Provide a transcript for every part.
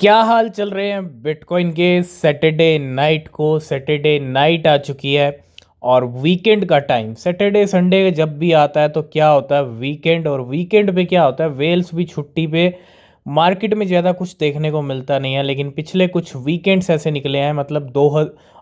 क्या हाल चल रहे हैं बिटकॉइन के। सैटरडे नाइट आ चुकी है और वीकेंड का टाइम सैटरडे संडे जब भी आता है तो क्या होता है वीकेंड। और वीकेंड पे क्या होता है, वेल्स भी छुट्टी पे। मार्केट में ज़्यादा कुछ देखने को मिलता नहीं है, लेकिन पिछले कुछ वीकेंड्स ऐसे निकले हैं, मतलब दो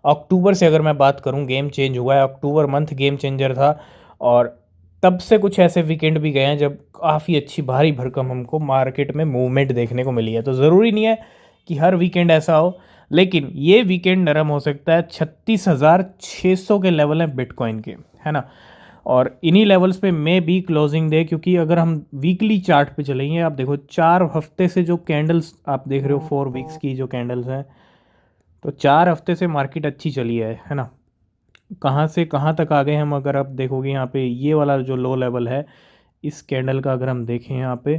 अक्टूबर से अगर मैं बात करूं गेम चेंज हुआ है। अक्टूबर मंथ गेम चेंजर था और तब से कुछ ऐसे वीकेंड भी गए हैं जब काफ़ी अच्छी भारी भरकम हमको मार्केट में मूवमेंट देखने को मिली है। तो ज़रूरी नहीं है कि हर वीकेंड ऐसा हो, लेकिन ये वीकेंड नरम हो सकता है। 36,600 के लेवल हैं बिटकॉइन के, है ना। और इन्हीं लेवल्स पे मे बी क्लोजिंग दे, क्योंकि अगर हम वीकली चार्ट पे चलेंगे, आप देखो 4 हफ्ते से जो कैंडल्स आप देख रहे हो, 4 वीक्स की जो कैंडल्स हैं, तो 4 हफ्ते से मार्केट अच्छी चली है ना। कहाँ से कहाँ तक आ गए हम, अगर आप देखोगे यहाँ पे ये वाला जो लो लेवल है इस कैंडल का, अगर हम देखें यहाँ पे,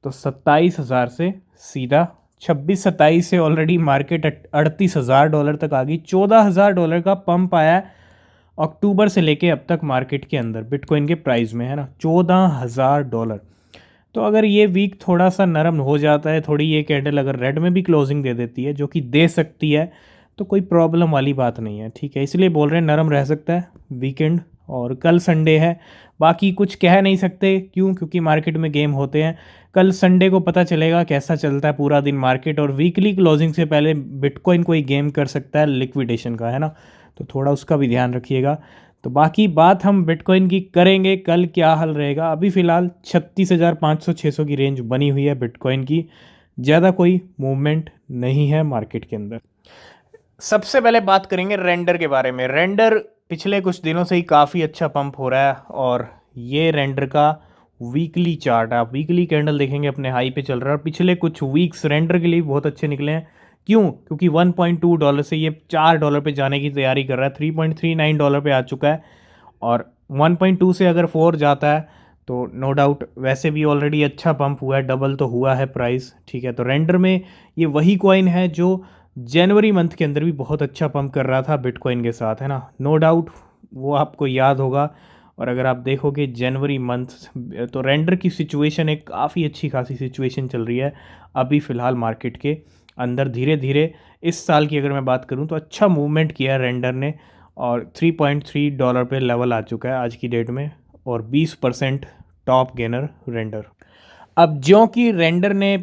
तो 27,000 से सीधा 26-27 से ऑलरेडी मार्केट $38,000 तक आ गई। $14,000 का पंप आया है अक्टूबर से लेके अब तक मार्केट के अंदर बिटकॉइन के प्राइस में, है ना, $14,000। तो अगर ये वीक थोड़ा सा नरम हो जाता है, थोड़ी ये कैंडल अगर रेड में भी क्लोजिंग दे देती है, जो कि दे सकती है, तो कोई प्रॉब्लम वाली बात नहीं है, ठीक है। इसलिए बोल रहे हैं नरम रह सकता है वीकेंड। और कल संडे है, बाकी कुछ कह नहीं सकते, क्यों? क्योंकि मार्केट में गेम होते हैं। कल संडे को पता चलेगा कैसा चलता है पूरा दिन मार्केट, और वीकली क्लोजिंग से पहले बिटकॉइन कोई गेम कर सकता है लिक्विडेशन का, है ना। तो थोड़ा उसका भी ध्यान रखिएगा। तो बाकी बात हम बिटकॉइन की करेंगे, कल क्या हाल रहेगा। अभी फ़िलहाल 36,500-600 की रेंज बनी हुई है बिटकॉइन की, ज़्यादा कोई मूवमेंट नहीं है मार्केट के अंदर। सबसे पहले बात करेंगे रेंडर के बारे में। रेंडर पिछले कुछ दिनों से ही काफ़ी अच्छा पंप हो रहा है, और ये रेंडर का वीकली चार्ट, आप वीकली कैंडल देखेंगे अपने हाई पे चल रहा है। और पिछले कुछ वीक्स रेंडर के लिए बहुत अच्छे निकले हैं। क्यों? क्योंकि $1.2 से ये $4 पे जाने की तैयारी कर रहा है, $3.39 पे आ चुका है। और 1.2 से अगर 4 जाता है तो नो डाउट, वैसे भी ऑलरेडी अच्छा पंप हुआ है, डबल तो हुआ है प्राइस, ठीक है। तो रेंडर में ये वही कॉइन है जो जनवरी मंथ के अंदर भी बहुत अच्छा पंप कर रहा था बिटकॉइन के साथ, है ना, नो डाउट, वो आपको याद होगा। और अगर आप देखोगे जनवरी मंथ, तो रेंडर की सिचुएशन एक काफ़ी अच्छी खासी सिचुएशन चल रही है अभी फ़िलहाल मार्केट के अंदर। धीरे धीरे इस साल की अगर मैं बात करूं तो अच्छा मूवमेंट किया है रेंडर ने, और $3.3 पे लेवल आ चुका है आज की डेट में, और 20% टॉप गेनर रेंडर। अब ज्यों कि रेंडर ने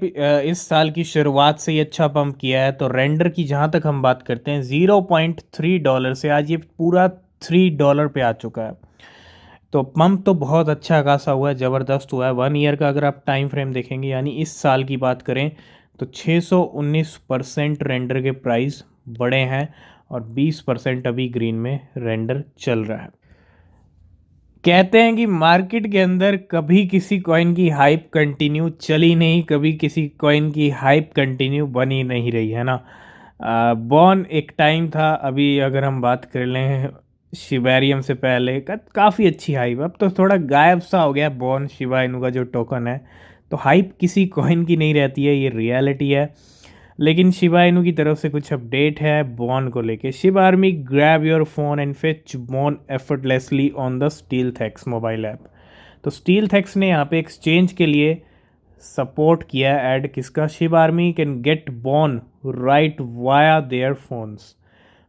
इस साल की शुरुआत से ही अच्छा पंप किया है, तो रेंडर की जहाँ तक हम बात करते हैं, $0.3 से आज ये पूरा $3 पे आ चुका है। तो पंप तो बहुत अच्छा खासा हुआ है, ज़बरदस्त हुआ है। 1 ईयर का अगर आप टाइम फ्रेम देखेंगे, यानी इस साल की बात करें, तो 619% रेंडर के प्राइस बढ़े हैं, और 20% अभी ग्रीन में रेंडर चल रहा है। कहते हैं कि मार्केट के अंदर कभी किसी कॉइन की हाइप कंटिन्यू चली नहीं, कभी किसी कॉइन की हाइप कंटिन्यू बनी नहीं रही, है ना। बॉर्न एक टाइम था, अभी अगर हम बात कर लें शिबेरियम से पहले का, काफ़ी अच्छी हाइप। अब तो थोड़ा गायब सा हो गया बॉर्न, शिबा इनू का जो टोकन है। तो हाइप किसी कॉइन की नहीं रहती है, ये रियलिटी है। लेकिन शिबा इनू की तरफ से कुछ अपडेट है बॉन को लेके। Shiba army, grab your phone and fetch Bone effortlessly on the StealthEX mobile app. तो स्टील थैक्स ने यहाँ पे एक्सचेंज के लिए सपोर्ट किया है ऐड किसका, Shiba army can get Bone right via their phones.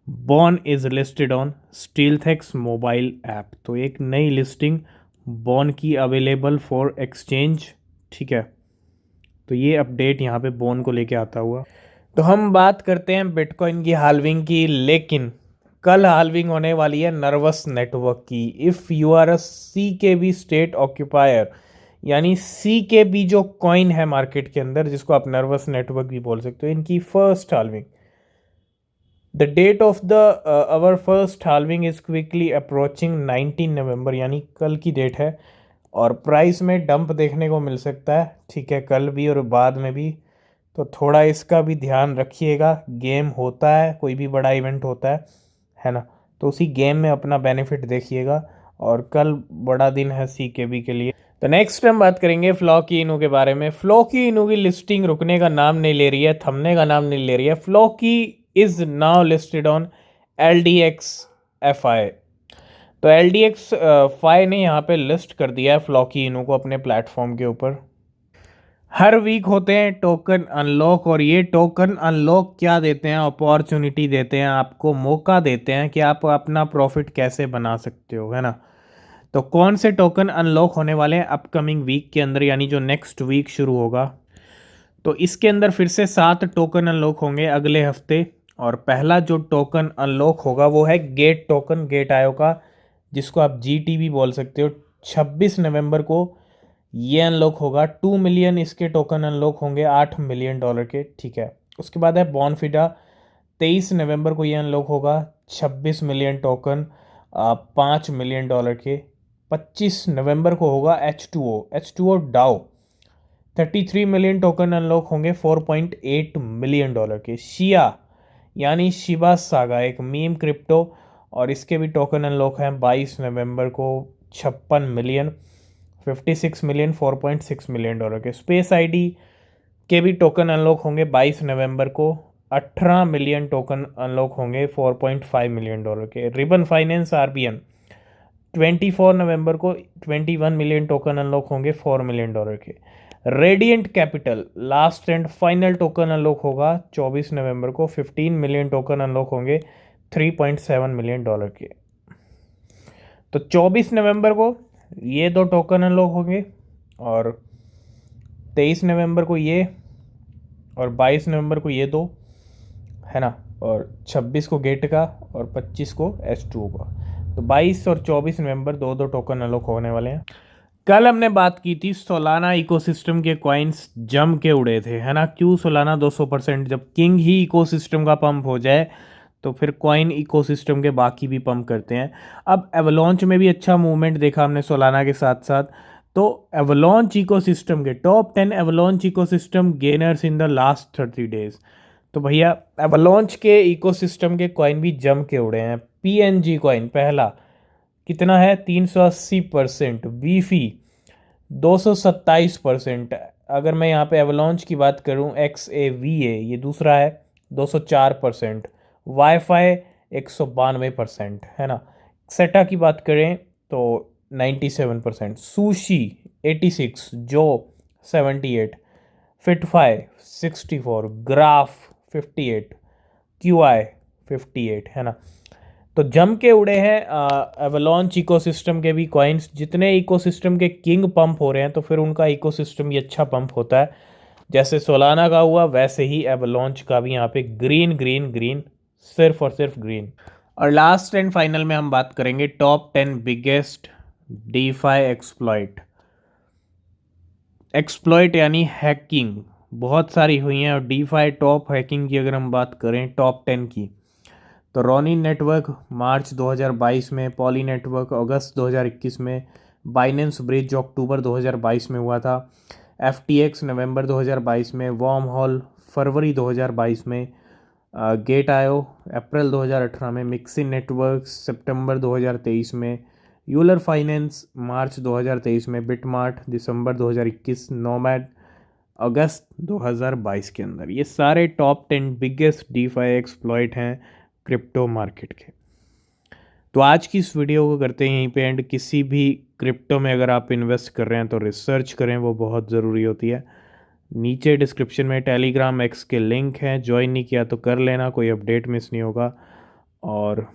Bone is listed on StealthEX mobile app. तो एक नई लिस्टिंग बॉन की अवेलेबल फॉर एक्सचेंज, ठीक है। तो ये अपडेट यहाँ पे बॉन को लेके आता हुआ। तो हम बात करते हैं बिटकॉइन की हाल्विंग की, लेकिन कल हाल्विंग होने वाली है नर्वस नेटवर्क की। इफ़ यू आर अ सी के बी स्टेट ऑक्यूपायर, यानी सी के बी जो कॉइन है मार्केट के अंदर, जिसको आप नर्वस नेटवर्क भी बोल सकते हो, इनकी first halving, the date of the our first halving is quickly approaching 19 November, यानी कल की डेट है। और प्राइस में डंप देखने को मिल सकता है, ठीक है, कल भी और बाद में भी। तो थोड़ा इसका भी ध्यान रखिएगा। गेम होता है, कोई भी बड़ा इवेंट होता है ना, तो उसी गेम में अपना बेनिफिट देखिएगा। और कल बड़ा दिन है सी के बी के लिए। तो नेक्स्ट हम बात करेंगे फ्लॉ की इनू के बारे में। फ्लॉ की इनू की लिस्टिंग रुकने का नाम नहीं ले रही है, थमने का नाम नहीं ले रही है। फ्लॉ की is now listed on LDX FI। तो LDX FI ने यहाँ पे लिस्ट कर दिया है फ्लॉ की इनू को अपने प्लेटफॉर्म के ऊपर। हर वीक होते हैं टोकन अनलॉक, और ये टोकन अनलॉक क्या देते हैं, अपॉर्चुनिटी देते हैं, आपको मौका देते हैं कि आप अपना प्रॉफिट कैसे बना सकते हो, है ना। तो कौन से टोकन अनलॉक होने वाले हैं अपकमिंग वीक के अंदर, यानी जो नेक्स्ट वीक शुरू होगा। तो इसके अंदर फिर से 7 टोकन अनलॉक होंगे अगले हफ्ते। और पहला जो टोकन अनलॉक होगा वो है गेट टोकन, गेट आयो का, जिसको आप GT भी बोल सकते हो। 26 नवंबर को ये अनलॉक होगा। 2 मिलियन इसके टोकन अनलॉक होंगे, $8 मिलियन के, ठीक है। उसके बाद है बॉनफिडा, 23 नवंबर को ये अनलॉक होगा। 26 मिलियन टोकन, $5 मिलियन के। 25 नवंबर को होगा H two O DAO, 33 million token unlock होंगे, $4.8 मिलियन के। शिया यानी शिबा सागा, एक मीम क्रिप्टो, और इसके भी टोकन अनलॉक हैं 22 नवंबर को, 56 मिलियन, 56 मिलियन, $4.6 मिलियन के। स्पेस आईडी के भी टोकन अनलॉक होंगे 22 नवंबर को, 18 मिलियन टोकन अनलॉक होंगे, $4.5 मिलियन के। रिबन फाइनेंस RBN 24 नवंबर को 21 मिलियन टोकन अनलॉक होंगे, $4 मिलियन के। Radiant capital last and final token unlock होगा 24 नवंबर को, 15 मिलियन टोकन अनलॉक होंगे, $3.7 मिलियन के। तो 24 नवंबर को ये 2 टोकन अनलॉक होंगे, और 23 नवंबर को ये, और 22 नवंबर को ये 2, है ना। और 26 को गेट का, और 25 को H2O का। तो 22 और 24 नवंबर 2 टोकन अनलॉक होने वाले हैं। कल हमने बात की थी सोलाना इकोसिस्टम के कॉइन्स जम के उड़े थे, है ना। क्यों सोलाना 200%, जब किंग ही इकोसिस्टम का पंप हो जाए तो फिर कॉइन इकोसिस्टम के बाकी भी पंप करते हैं। अब एवलॉन्च में भी अच्छा मूवमेंट देखा हमने सोलाना के साथ साथ। तो एवलॉन्च इकोसिस्टम के top 10 avalanche ecosystem gainers in the last 30 days. तो भैया एवलॉन्च के इकोसिस्टम के कॉइन भी जम के उड़े हैं। PNG कॉइन पहला कितना है, 380%। वीफी 227%। अगर मैं यहाँ पे एवलॉन्च की बात करूँ, XAVA ये दूसरा है, 204%। वाईफाई 192%, है ना। सेटा की बात करें तो 97%। सुशी 86, जो 78, फिटफाई 64, ग्राफ 58, QI 58, है ना। तो जम के उड़े हैं एवलॉन्च इकोसिस्टम के भी कॉइन्स। जितने इकोसिस्टम के किंग पंप हो रहे हैं तो फिर उनका इकोसिस्टम भी अच्छा पंप होता है। जैसे सोलाना का हुआ वैसे ही एवलॉन्च का भी यहाँ पे ग्रीन ग्रीन ग्रीन, सिर्फ और सिर्फ ग्रीन। और लास्ट एंड फाइनल में हम बात करेंगे top 10 biggest DeFi exploit. Exploit यानी हैकिंग बहुत सारी हुई हैं, और डीफाई टॉप हैकिंग की अगर हम बात करें टॉप 10 की, तो रोनी नेटवर्क मार्च 2022 में, पॉली नेटवर्क अगस्त 2021 में, बाइनेंस ब्रिज अक्टूबर 2022 में हुआ था, FTX नवंबर 2022 में, वॉर्म हॉल फरवरी 2022 में, गेट आयो अप्रैल 2018 में, मिक्सिन नेटवर्क सितंबर 2023 में, यूलर फाइनेंस मार्च 2023 में, बिटमार्ट दिसंबर 2021, नोमैड अगस्त 2022 के अंदर। ये सारे टॉप 10 बिगेस्ट डीफाई एक्सप्लॉइट हैं क्रिप्टो मार्केट के। तो आज की इस वीडियो को करते हैं यहीं पे एंड। किसी भी क्रिप्टो में अगर आप इन्वेस्ट कर रहे हैं तो रिसर्च करें, वो बहुत ज़रूरी होती है। नीचे डिस्क्रिप्शन में टेलीग्राम X के लिंक हैं, ज्वाइन नहीं किया तो कर लेना, कोई अपडेट मिस नहीं होगा। और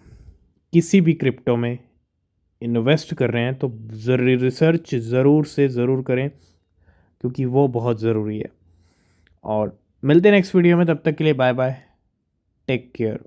किसी भी क्रिप्टो में इन्वेस्ट कर रहे हैं तो रिसर्च ज़रूर से ज़रूर करें, क्योंकि वो बहुत ज़रूरी है। और मिलते हैं नेक्स्ट वीडियो में, तब तक के लिए बाय बाय, टेक केयर।